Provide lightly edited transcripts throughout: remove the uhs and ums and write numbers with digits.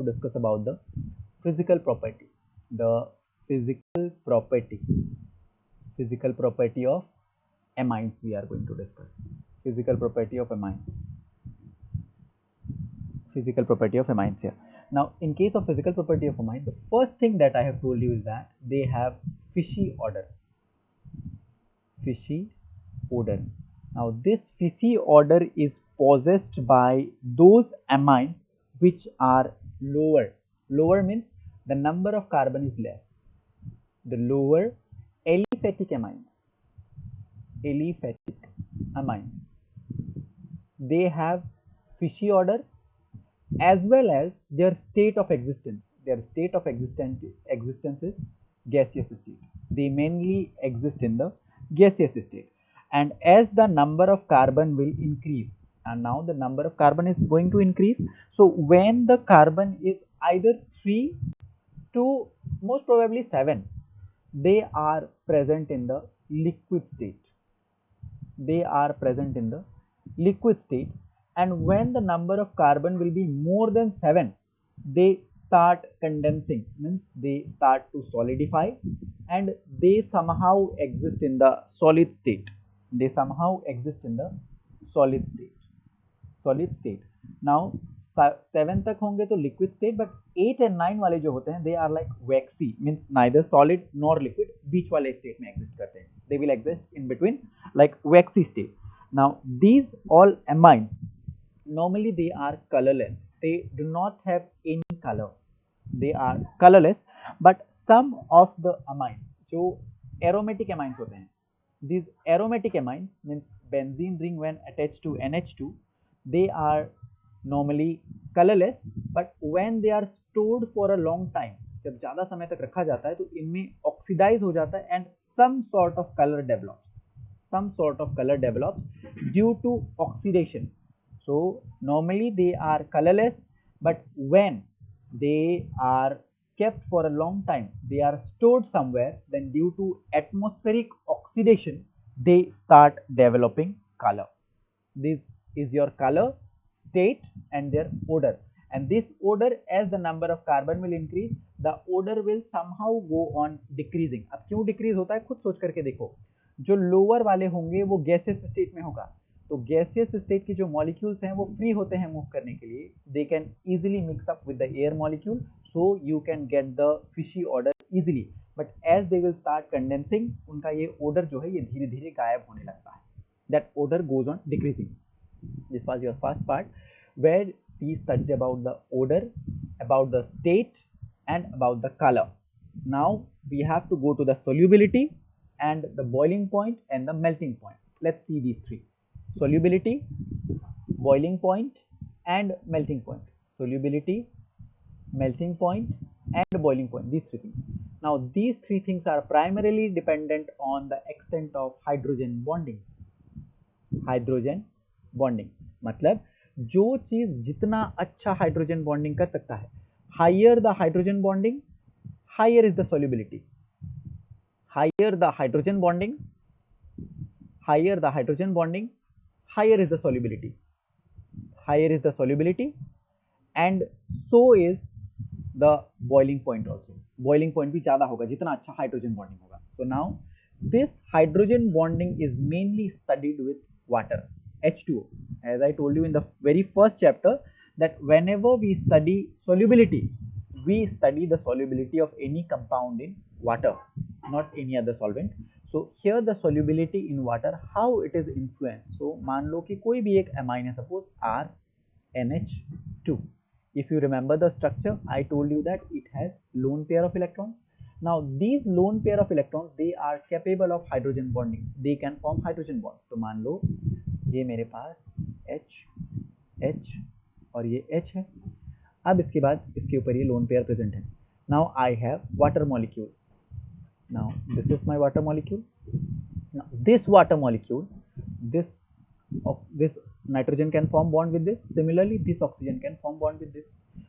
to discuss about the physical property. The physical property of amines we are going to discuss. Physical property of amines. Physical property of amines here. Now, in case of physical property of amines, the first thing that I have told you is that they have fishy odor. Fishy odor. Now, this fishy odor is possessed by those amines which are lower. Lower means the number of carbon is less. The lower aliphatic amines. They have fishy odor as well as their state of existence. Their state of existence is gaseous state. They mainly exist in the gaseous state. And as the number of carbon will increase, and now the number of carbon is going to increase. So when the carbon is either 3 to most probably 7, they are present in the liquid state. They are present in the liquid state, and when the number of carbon will be more than 7, they start condensing, means they start to solidify, and they somehow exist in the solid state. They somehow exist in the solid state. Now 7 तक होंगे तो liquid state, but 8 and 9 वाले जो होते हैं they are like waxy, means neither solid nor liquid, बीच वाले state में exist करते हैं. They will exist in between like waxy state. Now these all amines, normally they are colorless. They do not have any color. They are colorless, but some of the amines जो aromatic amines होते हैं, these aromatic amines means benzene ring when attached to NH2, they are normally colorless, but when they are stored for a long time, जब ज़्यादा समय तक रखा जाता है तो इनमें oxidize हो जाता है and some sort of color develops due to oxidation. So normally they are colorless, but when they are kept for a long time, they are stored somewhere, then due to atmospheric oxidation, they start developing color. This is your color, state, and their odor. And this odor, as the number of carbon will increase, the odor will somehow go on decreasing. अब क्यों decrease होता है खुद सोच करके देखो. जो lower वाले होंगे वो gaseous state में होगा, तो gaseous state की जो molecules हैं वो free होते हैं move करने के लिए. They can easily mix up with the air molecule, so you can get the fishy odor easily. But as they will start condensing, उनका ये odor जो है ये धीरे धीरे गायब होने लगता है. That odor goes on decreasing. This was your first part, where we studied about the odor, about the state, and about the color. Now we have to go to the solubility and the boiling point and the melting point. Let's see these three: solubility, boiling point, and melting point. Solubility, melting point, and boiling point. These three things. Now these three things are primarily dependent on the extent of hydrogen bonding. Hydrogen bonding मतलब जो चीज जितना अच्छा hydrogen bonding कर सकता है, higher the hydrogen bonding, higher is the solubility. Higher the hydrogen bonding, higher the hydrogen bonding, higher is the solubility. Higher is the solubility and so is the boiling point also. Boiling point भी ज्यादा होगा जितना अच्छा hydrogen bonding होगा. So now this hydrogen bonding is mainly studied with water, H2O. As I told you in the very first chapter, that whenever we study solubility, we study the solubility of any compound in water, not any other solvent. So here the solubility in water, how it is influenced. So मान लो कि कोई भी एक amine है, suppose RNH2. If you remember the structure, I told you that it has lone pair of electrons. Now these lone pair of electrons, they are capable of hydrogen bonding. They can form hydrogen bonds. तो मान लो ये मेरे पास H और ये H है. अब इसके बाद इसके ऊपर ये lone pair present है. Now I have water molecule. Now this is my water molecule. Now this water molecule, this nitrogen can form bond with this. Similarly, this oxygen can form bond with this.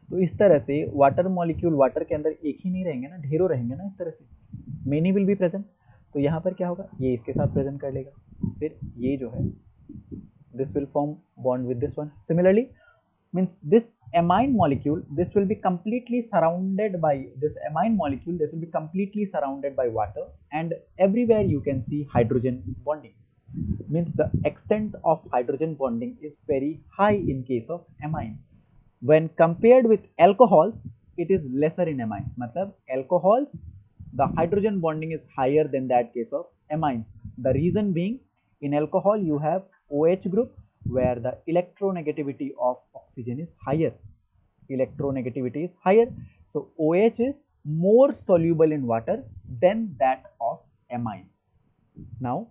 तो इस तरह से water molecule water के अंदर एक ही नहीं रहेंगे ना, ढेरों रहेंगे ना. इस तरह से मेनी विल बी प्रेजेंट. तो यहाँ पर क्या होगा, ये इसके साथ प्रेजेंट कर लेगा, फिर ये जो है this will form bond with this one. Similarly means this amine molecule, this will be completely surrounded by this amine molecule, this will be completely surrounded by water, and everywhere you can see hydrogen bonding. Means the extent of hydrogen bonding is very high in case of amine. When compared with alcohol, it is lesser in amine. Matlab alcohol, the hydrogen bonding is higher than that case of amines. The reason being, in alcohol you have OH group where the electronegativity of oxygen is higher. Electronegativity is higher. So OH is more soluble in water than that of amines. Now,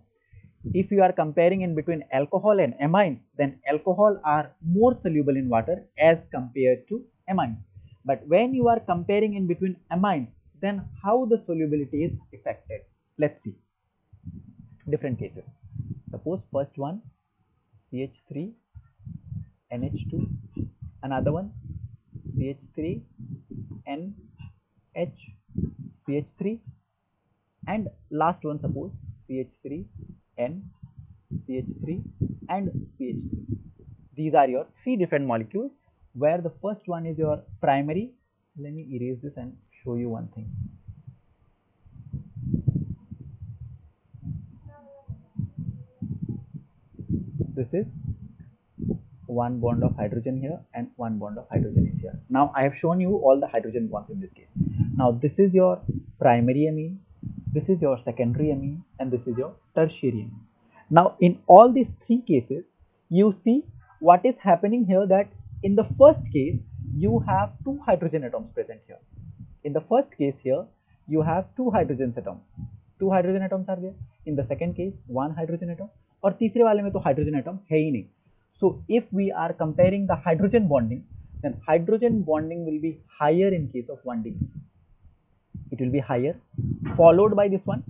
if you are comparing in between alcohol and amines, then alcohol are more soluble in water as compared to amines. But when you are comparing in between amines, then how the solubility is affected? Let's see different cases. Suppose first one CH3 NH2, another one CH3 NH CH3, and last one suppose CH3 N CH3 and CH3. These are your three different molecules, where the first one is your primary. Let me erase this and show you one thing. This is one bond of hydrogen here and one bond of hydrogen is here. Now I have shown you all the hydrogen bonds in this case. Now this is your primary amine, this is your secondary amine, and this is your tertiary amine. Now in all these three cases, you see what is happening here, that in the first case you have two hydrogen atoms present here. In the first case here you have two hydrogen atoms. Two hydrogen atoms are there. In the second case one hydrogen atom, और तीसरे वाले में तो hydrogen atom है ही नहीं. So if we are comparing the hydrogen bonding, then hydrogen bonding will be higher in case of 1 degree. It will be higher, followed by this one,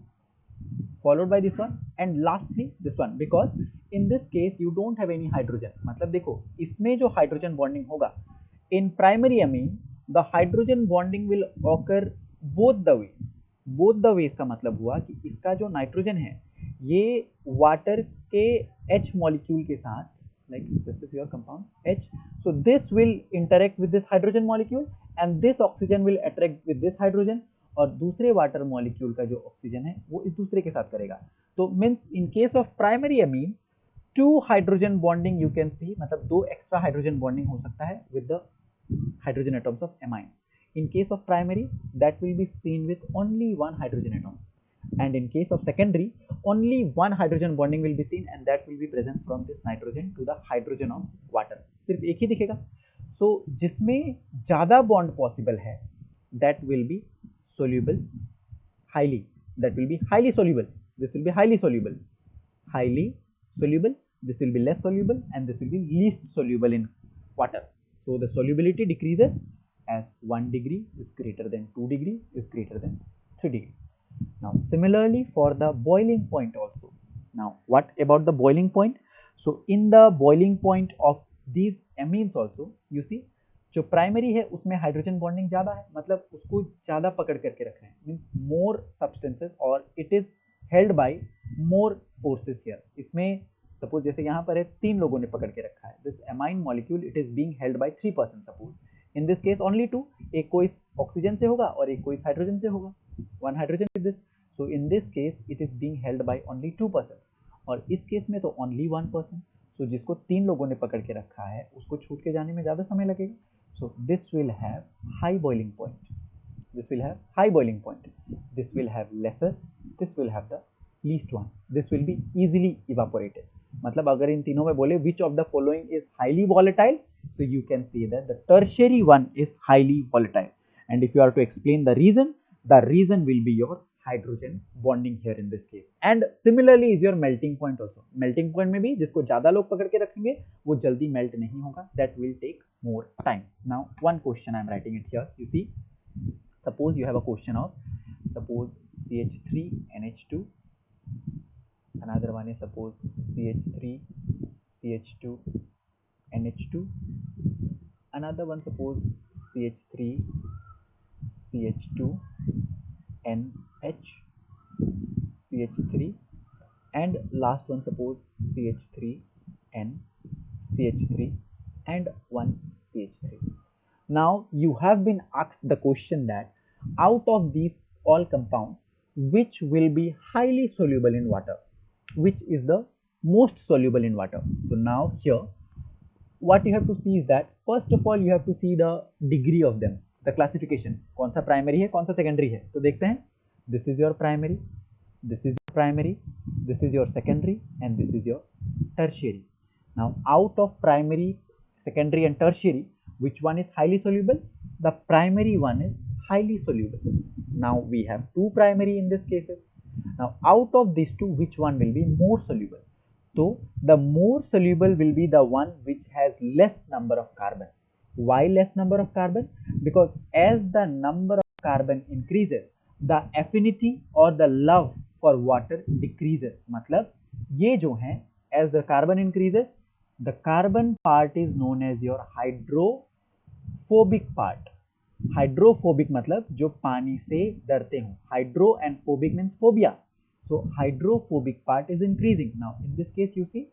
and lastly this one, because in this case you don't have any hydrogen. मतलब देखो इसमें जो hydrogen bonding होगा, in primary amine the hydrogen bonding will occur both the ways. Both the ways का मतलब हुआ कि इसका जो नाइट्रोजन है ये वाटर के H मॉलिक्यूल के साथ, like this is your compound H, so this will interact with this hydrogen molecule and this oxygen will attract with this hydrogen, और दूसरे वाटर मॉलिक्यूल का जो ऑक्सीजन है वो इस दूसरे के साथ करेगा. तो means in case of primary amine two hydrogen bonding you can see, मतलब दो एक्स्ट्रा हाइड्रोजन बॉन्डिंग हो सकता है with the hydrogen atoms of amine. In case of primary, that will be seen with only one hydrogen atom, and in case of secondary, only one hydrogen bonding will be seen, and that will be present from this nitrogen to the hydrogen of water. सिर्फ एक ही दिखेगा. So जिसमें ज़्यादा bond possible है, that will be soluble highly. That will be highly soluble. This will be highly soluble. Highly soluble. This will be less soluble, and this will be least soluble in water. So the solubility decreases as 1 degree is greater than 2 degree is greater than 3 degree. Now similarly for the boiling point also. Now what about the boiling point? So in the boiling point of these amines also, you see जो primary है उसमें hydrogen bonding ज़्यादा है, मतलब उसको ज़्यादा पकड़ करके रख रहे हैं, मीन्स मोर सब्सटेंसेस, और it is held by more forces here. इसमें सपोज जैसे यहाँ पर है 3 लोगों ने पकड़ के रखा है, this amine molecule it is being held by 3 person. Suppose in this case only 2, एक कोई ऑक्सीजन से होगा और एक कोई हाइड्रोजन से होगा, 1 hydrogen with this. So in this case it is being held by only 2 person, और इस केस में तो ओनली 1 पर्सन. सो जिसको 3 लोगों ने पकड़ के रखा है उसको छूट के जाने में ज़्यादा समय लगेगा. So this will have high boiling point. This will have high boiling point. This will have lesser. This will have the least one. This will be easily evaporated. मतलब अगर इन तीनों में बोले which of the following is highly volatile, so you can say that the tertiary one is highly volatile. And if you are to explain the reason will be your hydrogen bonding here in this case. And similarly is your melting point also. Melting point में भी जिसको ज़्यादा लोग पकड़ के रखेंगे वो जल्दी melt नहीं होगा. That will take more time. Now one question I am writing it here. You see, suppose you have a question of suppose CH3 NH2, another one is suppose CH3 CH2 NH2, another one suppose CH3 CH2 NH CH3, and last one suppose CH3 N CH3 and one CH3. Now you have been asked the question that out of these all compounds, which will be highly soluble in water, which is the most soluble in water. So now here what you have to see is that first of all you have to see the degree of them, the classification, कौन सा primary है कौन सा secondary है. तो देखते हैं, this is your primary, this is your primary, this is your secondary, and this is your tertiary. Now out of primary, secondary and tertiary, which one is highly soluble? The primary one is highly soluble. Now we have two primary in this cases. Now out of these two, which one will be more soluble? So the more soluble will be the one which has less number of carbon. Why less number of carbon? Because as the number of carbon increases, the affinity or the love for water decreases. मतलब ये जो हैं, as the carbon increases, the carbon part is known as your hydrophobic part. Hydrophobic मतलब जो पानी से डरते हो. Hydro and phobic means phobia. So hydrophobic part is increasing. Now in this case you see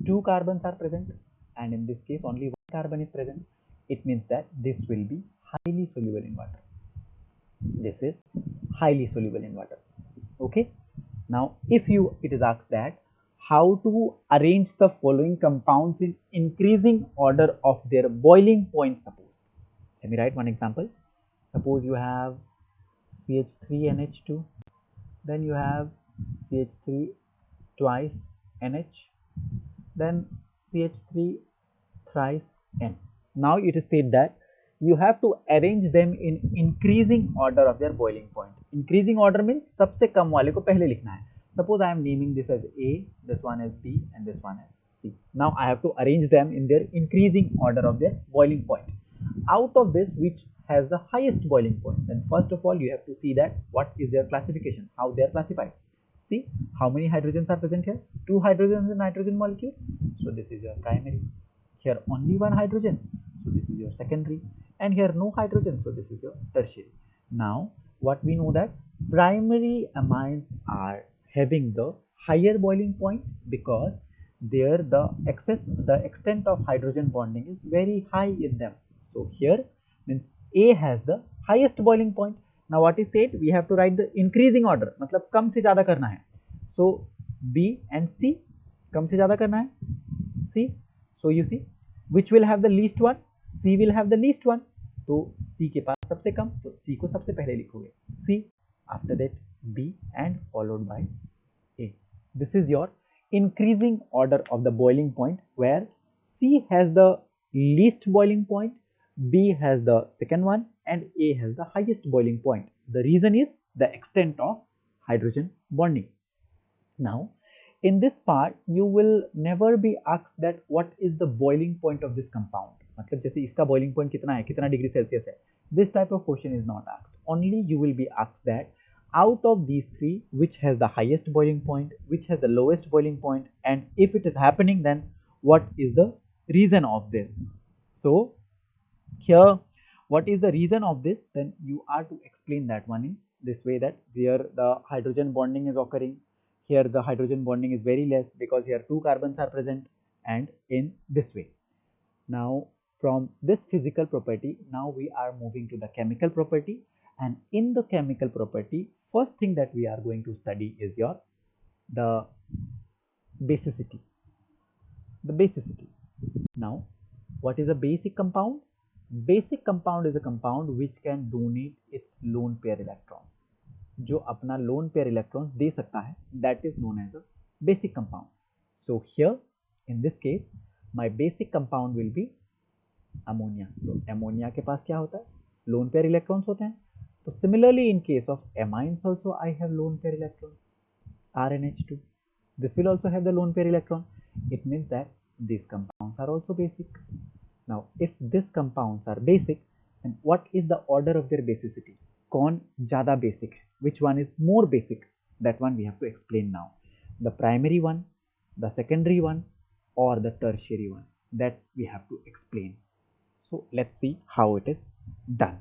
two carbons are present, and in this case only one carbon is present. It means that this will be highly soluble in water. This is highly soluble in water. Okay. Now if it is asked that how to arrange the following compounds in increasing order of their boiling point, suppose. Let me write one example. Suppose you have CH3NH2, then you have CH3 twice NH, then CH3 thrice N. Now it is said that you have to arrange them in increasing order of their boiling point. Increasing order means सबसे कम वाले को पहले लिखना है. Suppose I am naming this as A, this one as B, and this one as C. Now I have to arrange them in their increasing order of their boiling point. Out of this, which has the highest boiling point? Then first of all you have to see that what is their classification, how they are classified. See how many hydrogens are present here? Two hydrogens in nitrogen molecule. So this is your primary. Here only one hydrogen. So this is your secondary. And here no hydrogen. So this is your tertiary. Now what we know that primary amines are having the higher boiling point because there the extent of hydrogen bonding is very high in them. So here means A has the highest boiling point. Now what is said? We have to write the increasing order. मतलब कम से ज़्यादा करना है. So B and C, कम से ज़्यादा करना है. C. So you see, which will have the least one? C will have the least one. तो C के पास सबसे कम, तो C को सबसे पहले लिखोगे. C, after that B, and followed by A. This is your increasing order of the boiling point, where C has the least boiling point, B has the second one, and A has the highest boiling point. The reason is the extent of hydrogen bonding. Now in this part you will never be asked that what is the boiling point of this compound. मतलब जैसे इसका boiling point कितना है, कितना degree Celsius है. This type of question is not asked. Only you will be asked that out of these three, which has the highest boiling point, which has the lowest boiling point, and if it is happening, then what is the reason of this. So here what is the reason of this? Then you are to explain that one in this way, that here the hydrogen bonding is occurring, here the hydrogen bonding is very less because here two carbons are present, and in this way. Now from this physical property, now we are moving to the chemical property, and in the chemical property, first thing that we are going to study is the basicity. The basicity. Now what is a basic compound? Basic compound is a compound which can donate its lone pair electrons. जो अपना lone pair electrons दे सकता है, that is known as a basic compound. So here in this case my basic compound will be ammonia. तो ammonia के पास क्या होता है? Lone pair electrons होते हैं. तो similarly in case of amines also I have lone pair electrons, RNH2. This will also have the lone pair electron. It means that these compounds are also basic. Now if these compounds are basic, then what is the order of their basicity? कौन ज़्यादा basic है? Which one is more basic? That one we have to explain now. The primary one, the secondary one, or the tertiary one? That we have to explain. So let's see how it is done.